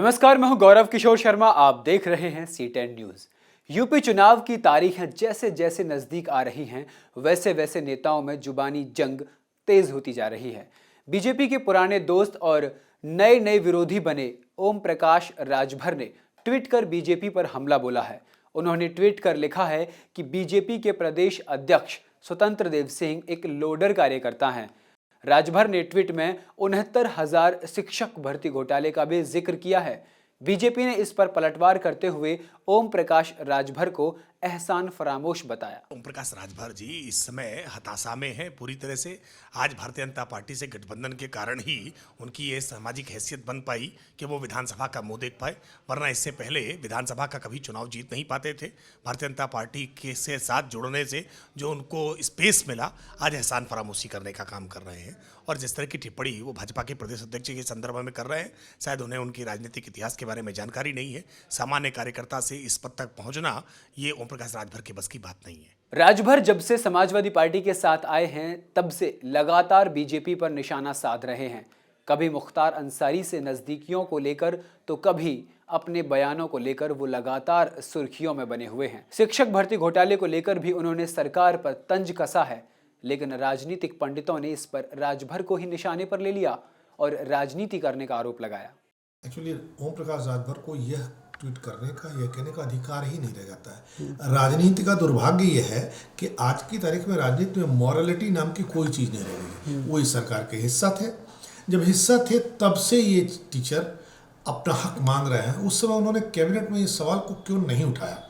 नमस्कार, मैं हूं गौरव किशोर शर्मा। आप देख रहे हैं C10 न्यूज। यूपी चुनाव की तारीखें जैसे जैसे नजदीक आ रही हैं, वैसे वैसे नेताओं में जुबानी जंग तेज होती जा रही है। बीजेपी के पुराने दोस्त और नए नए विरोधी बने ओम प्रकाश राजभर ने ट्वीट कर बीजेपी पर हमला बोला है। उन्होंने ट्वीट कर लिखा है कि बीजेपी के प्रदेश अध्यक्ष स्वतंत्र देव सिंह एक लोडर कार्यकर्ता हैं। राजभर ने ट्वीट में 69,000 शिक्षक भर्ती घोटाले का भी जिक्र किया है। बीजेपी ने इस पर पलटवार करते हुए ओम प्रकाश राजभर को एहसान फरामोश बताया। ओम प्रकाश राजभर जी इस समय हताशा में है पूरी तरह से। आज भारतीय जनता पार्टी से गठबंधन के कारण ही उनकी ये सामाजिक हैसियत बन पाई कि वो विधानसभा का मुंह देख पाए, वरना इससे पहले विधानसभा का कभी चुनाव जीत नहीं पाते थे। भारतीय जनता पार्टी के से साथ जुड़ने से जो उनको स्पेस मिला, आज एहसान फरामोशी करने का काम कर रहे हैं। और जिस तरह की टिप्पणी वो भाजपा के प्रदेश अध्यक्ष के संदर्भ में कर रहे हैं, शायद उन्हें उनकी राजनीतिक इतिहास के बारे में जानकारी नहीं है। सामान्य कार्यकर्ता से इस पद तक पहुंचना ये ओम प्रकाश राजभर के बस की बात नहीं है। राजभर जब से समाजवादी पार्टी के साथ आए हैं, तब से लगातार बीजेपी पर निशाना साध रहे हैं। कभी मुख्तार अंसारी से नजदीकियों को लेकर तो कभी अपने बयानों को लेकर वो लगातार सुर्खियों में बने हुए हैं। शिक्षक भर्ती घोटाले को लेकर भी उन्होंने सरकार पर तंज कसा है, लेकिन राजनीतिक पंडितों ने इस पर राजभर को ही निशाने पर ले लिया और राजनीति करने का आरोप लगाया। एक्चुअली ओम प्रकाश राजभर को यह ट्वीट करने का, यह कहने का अधिकार ही नहीं रह जाता है। राजनीति का दुर्भाग्य यह है कि आज की तारीख में राजनीति में मॉरलिटी नाम की कोई चीज़ नहीं रह गई। वो इस सरकार के हिस्सा थे। जब हिस्सा थे तब से ये टीचर अपना हक मांग रहे हैं। उस समय उन्होंने कैबिनेट में इस सवाल को क्यों नहीं उठाया?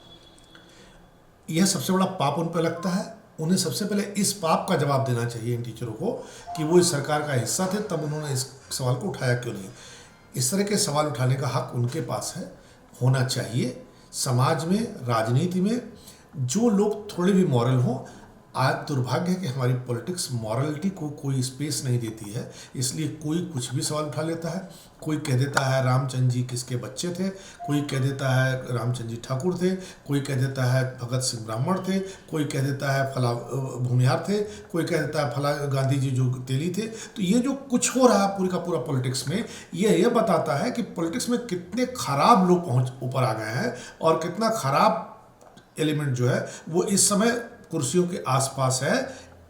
यह सबसे बड़ा पाप उन पर लगता है। उन्हें सबसे पहले इस पाप का जवाब देना चाहिए इन टीचरों को कि वो इस सरकार का हिस्सा थे, तब उन्होंने इस सवाल को उठाया क्यों नहीं। इस तरह के सवाल उठाने का हक उनके पास है, होना चाहिए। समाज में, राजनीति में जो लोग थोड़े भी मॉरल हों, आज दुर्भाग्य है कि हमारी पॉलिटिक्स मॉरलिटी को कोई स्पेस नहीं देती है। इसलिए कोई कुछ भी सवाल उठा लेता है। कोई कह देता है रामचंद्र जी किसके बच्चे थे, कोई कह देता है रामचंद्र जी ठाकुर थे, कोई कह देता है भगत सिंह ब्राह्मण थे, कोई कह देता है फला भूमिहार थे, कोई कह देता है फला गांधी जी जो तेली थे। तो ये जो कुछ हो रहा है पूरी का पूरा पॉलिटिक्स में, ये बताता है कि पॉलिटिक्स में कितने खराब लोग ऊपर आ गए हैं और कितना खराब एलिमेंट जो है वो इस समय कुर्सियों के आसपास है।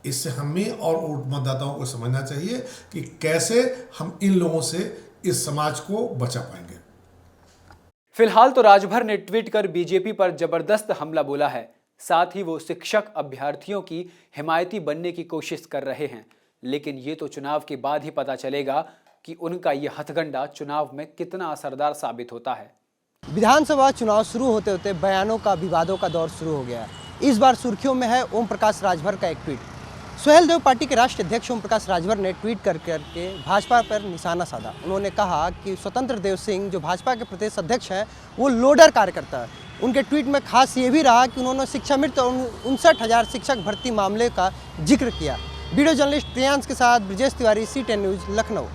इससे हमें और मतदाताओं को समझना चाहिए कि कैसे हम इन लोगों से इस समाज को बचा पाएंगे। फिलहाल तो राजभर ने ट्वीट कर बीजेपी पर जबरदस्त हमला बोला है। साथ ही वो शिक्षक अभ्यर्थियों की हिमायती बनने की कोशिश कर रहे हैं, लेकिन ये तो चुनाव के बाद ही पता चलेगा कि उनका ये हथकंडा चुनाव में कितना असरदार साबित होता है। विधानसभा चुनाव शुरू होते होते बयानों का, विवादों का दौर शुरू हो गया है। इस बार सुर्खियों में है ओम प्रकाश राजभर का एक ट्वीट। सुहेलदेव पार्टी के राष्ट्रीय अध्यक्ष ओम प्रकाश राजभर ने ट्वीट करके भाजपा पर निशाना साधा। उन्होंने कहा कि स्वतंत्र देव सिंह जो भाजपा के प्रदेश अध्यक्ष हैं, वो लोडर कार्यकर्ता है। उनके ट्वीट में खास ये भी रहा कि उन्होंने शिक्षा मित्र और 59,000 शिक्षक भर्ती मामले का जिक्र किया। वीडियो जर्नलिस्ट प्रियांश के साथ ब्रिजेश तिवारी, C10 न्यूज़, लखनऊ।